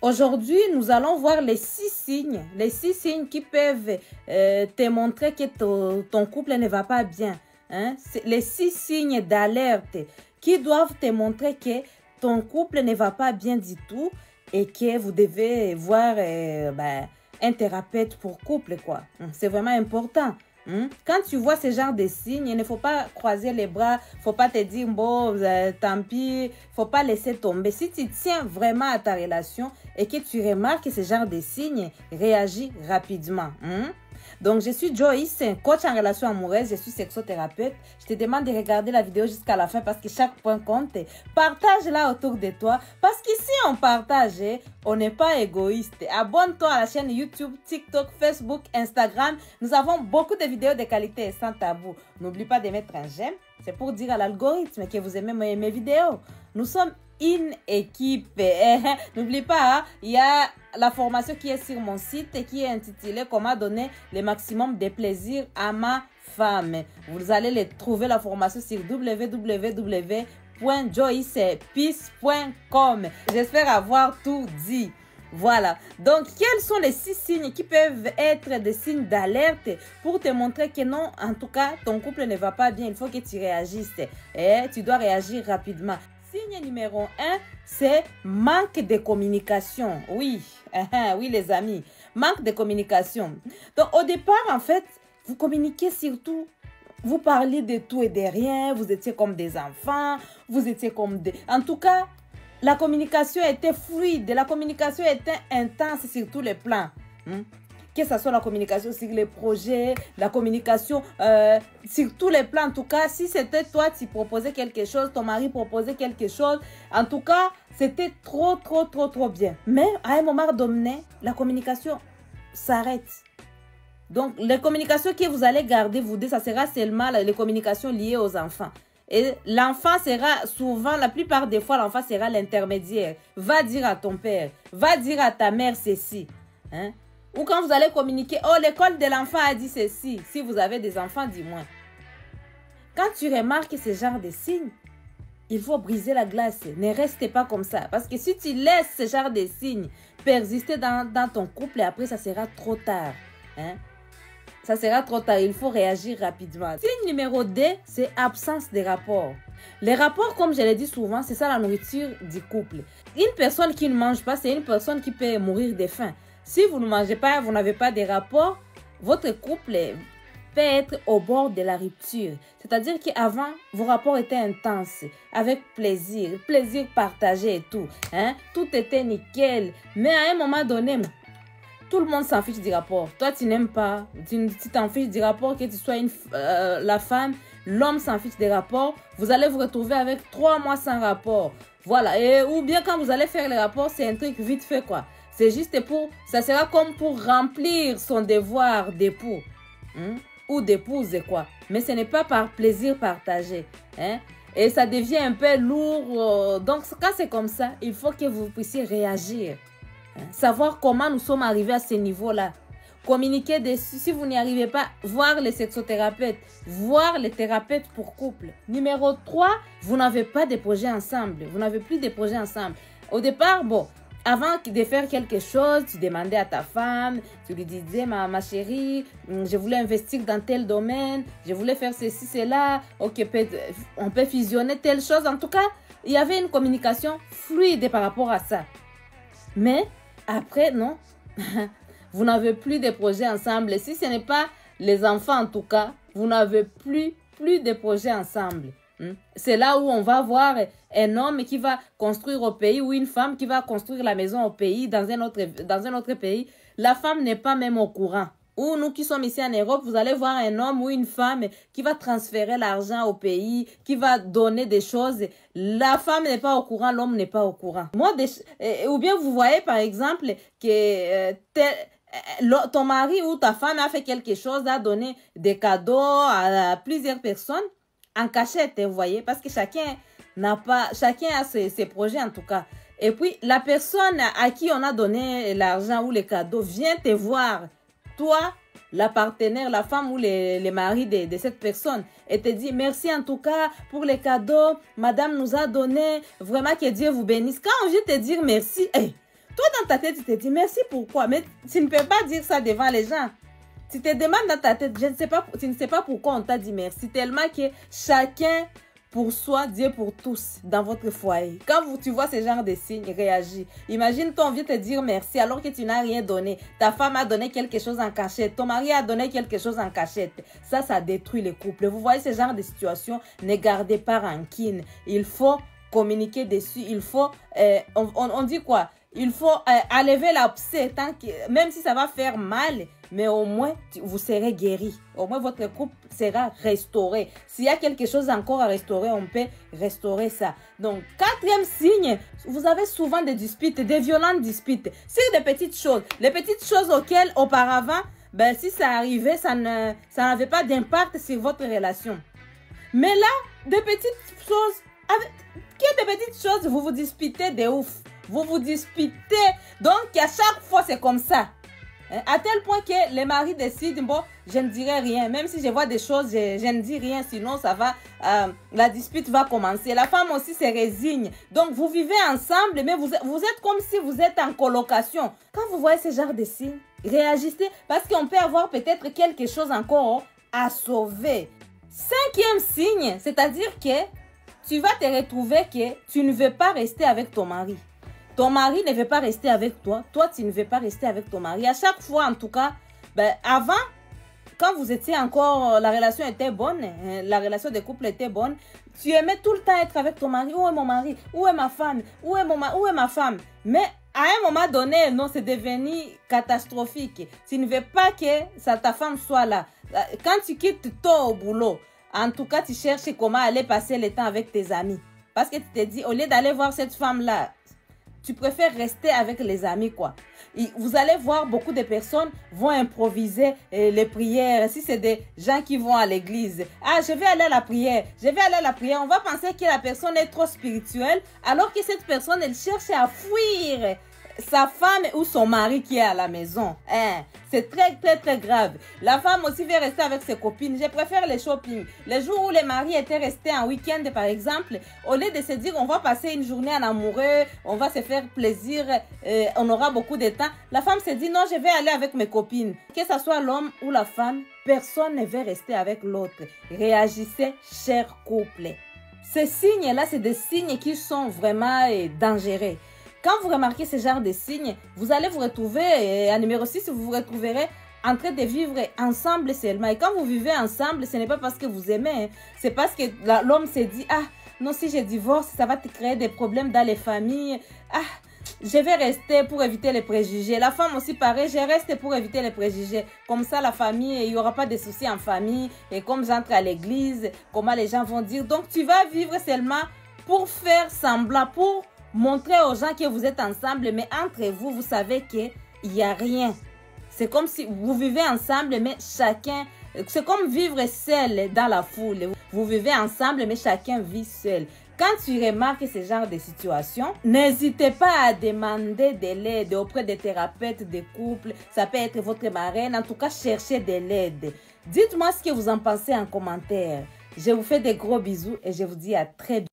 Aujourd'hui, nous allons voir les 6 signes qui peuvent te montrer que ton couple ne va pas bien. Hein? Les 6 signes d'alerte qui doivent te montrer que ton couple ne va pas bien du tout et que vous devez voir un thérapeute pour couple, quoi. C'est vraiment important. Quand tu vois ce genre de signes, il ne faut pas croiser les bras, il ne faut pas te dire, bon, tant pis, il ne faut pas laisser tomber. Si tu tiens vraiment à ta relation et que tu remarques ce genre de signes, réagis rapidement. Donc, je suis Joyce, coach en relation amoureuse, je suis sexothérapeute. Je te demande de regarder la vidéo jusqu'à la fin parce que chaque point compte. Partage-la autour de toi parce qu'ici, on partage, on n'est pas égoïste. Abonne-toi à la chaîne YouTube, TikTok, Facebook, Instagram. Nous avons beaucoup de vidéos de qualité et sans tabou. N'oublie pas de mettre un j'aime. C'est pour dire à l'algorithme que vous aimez mes vidéos. Nous sommes une équipe. N'oublie pas, il y a la formation qui est sur mon site et qui est intitulée Comment donner le maximum de plaisir à ma femme. Vous allez trouver la formation sur www.joycepeace.com. J'espère avoir tout dit. Voilà. Donc, quels sont les 6 signes qui peuvent être des signes d'alerte pour te montrer que non, en tout cas, ton couple ne va pas bien. Il faut que tu réagisses. Et tu dois réagir rapidement. Signe numéro 1, c'est manque de communication. Oui, oui les amis, manque de communication. Donc au départ, en fait, vous communiquez surtout, vous parliez de tout et de rien, vous étiez comme des enfants, vous étiez comme des... En tout cas, la communication était fluide, la communication était intense sur tous les plans. Que ce soit la communication sur les projets, la communication sur tous les plans. En tout cas, si c'était toi, tu proposais quelque chose, ton mari proposait quelque chose. En tout cas, c'était trop bien. Mais à un moment donné, la communication s'arrête. Donc, les communications que vous allez garder, vous deux, ça sera seulement les communications liées aux enfants. Et l'enfant sera souvent, la plupart des fois, l'enfant sera l'intermédiaire. Va dire à ton père, va dire à ta mère ceci. Ou quand vous allez communiquer, oh, l'école de l'enfant a dit ceci. Si vous avez des enfants, dis-moi. Quand tu remarques ce genre de signes, il faut briser la glace. Ne restez pas comme ça. Parce que si tu laisses ce genre de signes persister dans ton couple, et après, ça sera trop tard. Ça sera trop tard. Il faut réagir rapidement. Signe numéro 2, c'est absence de rapport. Les rapports, comme je l'ai dit souvent, c'est ça la nourriture du couple. Une personne qui ne mange pas, c'est une personne qui peut mourir de faim. Si vous ne mangez pas, vous n'avez pas de rapport, votre couple peut être au bord de la rupture. C'est-à-dire qu'avant, vos rapports étaient intenses, avec plaisir partagé et tout. Tout était nickel. Mais à un moment donné, tout le monde s'en fiche du rapport. Toi, tu n'aimes pas. Tu t'en fiches du rapport, que tu sois la femme, l'homme s'en fiche des rapports. Vous allez vous retrouver avec 3 mois sans rapport. Voilà. Ou bien quand vous allez faire les rapports, c'est un truc vite fait, quoi. C'est juste ça sera comme pour remplir son devoir d'époux ou d'épouse, quoi. Mais ce n'est pas par plaisir partagé. Et ça devient un peu lourd. Donc, quand c'est comme ça, il faut que vous puissiez réagir. Savoir comment nous sommes arrivés à ce niveau-là. Communiquer dessus. Si vous n'y arrivez pas, voir les sexothérapeutes. Voir les thérapeutes pour couple. Numéro 3, vous n'avez pas de projet ensemble. Vous n'avez plus de projet ensemble. Au départ, bon... Avant de faire quelque chose, tu demandais à ta femme, tu lui disais, ma chérie, je voulais investir dans tel domaine, je voulais faire ceci, cela, ok, on peut fusionner telle chose. En tout cas, il y avait une communication fluide par rapport à ça. Mais après, non, vous n'avez plus de projets ensemble. Si ce n'est pas les enfants, en tout cas, vous n'avez plus de projets ensemble. C'est là où on va voir un homme qui va construire au pays ou une femme qui va construire la maison au pays, dans un autre pays. La femme n'est pas même au courant. Ou nous qui sommes ici en Europe, vous allez voir un homme ou une femme qui va transférer l'argent au pays, qui va donner des choses. La femme n'est pas au courant, l'homme n'est pas au courant. Ou bien vous voyez par exemple que ton mari ou ta femme a fait quelque chose, a donné des cadeaux à plusieurs personnes. En cachette, vous voyez, parce que chacun a ses projets en tout cas. Et puis, la personne à qui on a donné l'argent ou les cadeaux vient te voir. Toi, la partenaire, la femme ou le mari de cette personne. Et te dit, merci en tout cas pour les cadeaux. Madame nous a donné. Vraiment que Dieu vous bénisse. Quand on vient te dire merci, toi, dans ta tête, tu te dis merci, pourquoi? Mais tu ne peux pas dire ça devant les gens. Tu te demandes dans ta tête, tu ne sais pas pourquoi on t'a dit merci. Tellement que chacun pour soi, Dieu pour tous dans votre foyer. Quand tu vois ce genre de signes, réagis. Imagine, toi, on vient te dire merci alors que tu n'as rien donné. Ta femme a donné quelque chose en cachette. Ton mari a donné quelque chose en cachette. Ça détruit le couple. Vous voyez ce genre de situation, ne gardez pas rancune. Il faut communiquer dessus. Il faut, on dit quoi? Il faut enlever l'abcès, même si ça va faire mal, mais au moins vous serez guéri. Au moins votre couple sera restauré. S'il y a quelque chose encore à restaurer, on peut restaurer ça. Donc, quatrième signe, vous avez souvent des disputes, des violentes disputes sur des petites choses. Les petites choses auxquelles auparavant, ben, si ça arrivait, ça n'avait pas d'impact sur votre relation. Mais là, des petites choses, des petites choses, vous vous disputez de ouf. Vous vous disputez. Donc, à chaque fois, c'est comme ça. À tel point que les maris décident, bon, je ne dirai rien. Même si je vois des choses, je ne dis rien. Sinon, ça va, la dispute va commencer. La femme aussi se résigne. Donc, vous vivez ensemble, mais vous êtes comme si vous êtes en colocation. Quand vous voyez ce genre de signes, réagissez parce qu'on peut avoir peut-être quelque chose encore à sauver. Cinquième signe, c'est-à-dire que tu vas te retrouver que tu ne veux pas rester avec ton mari. Ton mari ne veut pas rester avec toi. Toi, tu ne veux pas rester avec ton mari. À chaque fois, en tout cas, ben, avant, quand vous étiez encore, la relation était bonne, la relation de couple était bonne, tu aimais tout le temps être avec ton mari. Où est mon mari? Où est ma femme? Où est ma femme? Mais à un moment donné, non, c'est devenu catastrophique. Tu ne veux pas que ta femme soit là. Quand tu quittes tôt au boulot, en tout cas, tu cherches comment aller passer le temps avec tes amis. Parce que tu te dis, au lieu d'aller voir cette femme-là, tu préfères rester avec les amis, quoi. Et vous allez voir, beaucoup de personnes vont improviser les prières. Si c'est des gens qui vont à l'église, ah, je vais aller à la prière, je vais aller à la prière. On va penser que la personne est trop spirituelle, alors que cette personne, elle cherche à fuir sa femme ou son mari qui est à la maison. C'est très, très, très grave. La femme aussi veut rester avec ses copines. Je préfère les shopping. Les jours où les maris étaient restés en week-end, par exemple, au lieu de se dire on va passer une journée en amoureux, on va se faire plaisir, on aura beaucoup de temps, la femme se dit non, je vais aller avec mes copines. Que ce soit l'homme ou la femme, personne ne veut rester avec l'autre. Réagissez, cher couple. Ces signes-là, c'est des signes qui sont vraiment dangereux. Quand vous remarquez ce genre de signes, vous allez vous retrouver, à numéro 6, vous vous retrouverez en train de vivre ensemble seulement. Et quand vous vivez ensemble, ce n'est pas parce que vous aimez, c'est parce que l'homme se dit, ah, non, si je divorce, ça va te créer des problèmes dans les familles. Ah, je vais rester pour éviter les préjugés. La femme aussi, pareil, je reste pour éviter les préjugés. Comme ça, la famille, il n'y aura pas de soucis en famille. Et comme j'entre à l'église, comment les gens vont dire. Donc, tu vas vivre seulement pour faire semblant, pour montrer aux gens que vous êtes ensemble, mais entre vous, vous savez qu'il n'y a rien. C'est comme si vous vivez ensemble, mais chacun... C'est comme vivre seul dans la foule. Vous vivez ensemble, mais chacun vit seul. Quand tu remarques ce genre de situation, n'hésitez pas à demander de l'aide auprès des thérapeutes de couple. Ça peut être votre marraine. En tout cas, cherchez de l'aide. Dites-moi ce que vous en pensez en commentaire. Je vous fais des gros bisous et je vous dis à très bientôt.